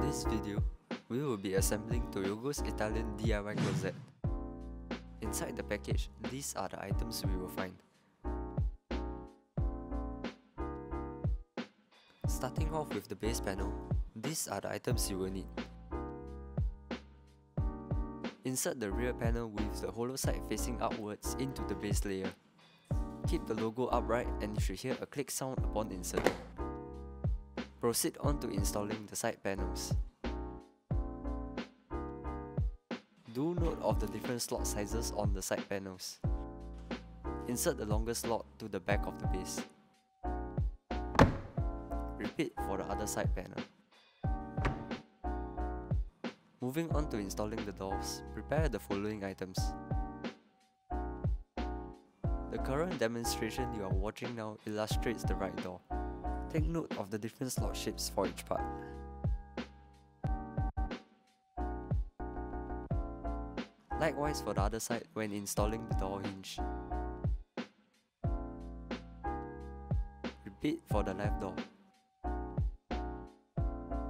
this video, we will be assembling TOYOGO's Italian DIY closet. Inside the package, these are the items we will find. Starting off with the base panel, these are the items you will need. Insert the rear panel with the hollow side facing outwards into the base layer. Keep the logo upright and you should hear a click sound upon inserting. Proceed on to installing the side panels. Do note of the different slot sizes on the side panels. Insert the longest slot to the back of the base. Repeat for the other side panel. Moving on to installing the doors, prepare the following items. The current demonstration you are watching now illustrates the right door. Take note of the different slot shapes for each part. Likewise for the other side when installing the door hinge. Repeat for the left door.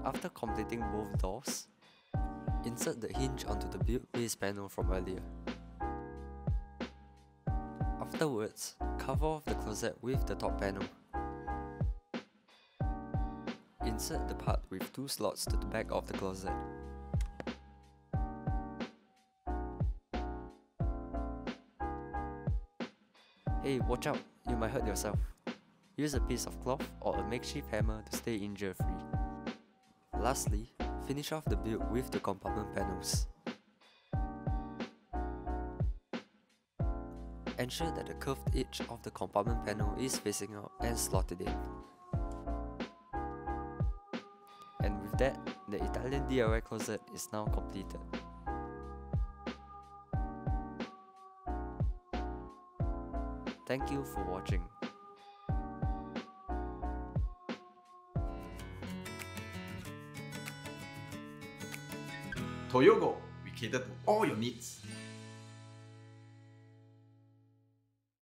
After completing both doors, insert the hinge onto the built base panel from earlier. Afterwards, cover off the closet with the top panel. Insert the part with 2 slots to the back of the closet. Hey, watch out, you might hurt yourself. Use a piece of cloth or a makeshift hammer to stay injury-free. Lastly, finish off the build with the compartment panels. Ensure that the curved edge of the compartment panel is facing out and slot it in. And with that, the Italian DIY closet is now completed. Thank you for watching. TOYOGO, we cater to all your needs.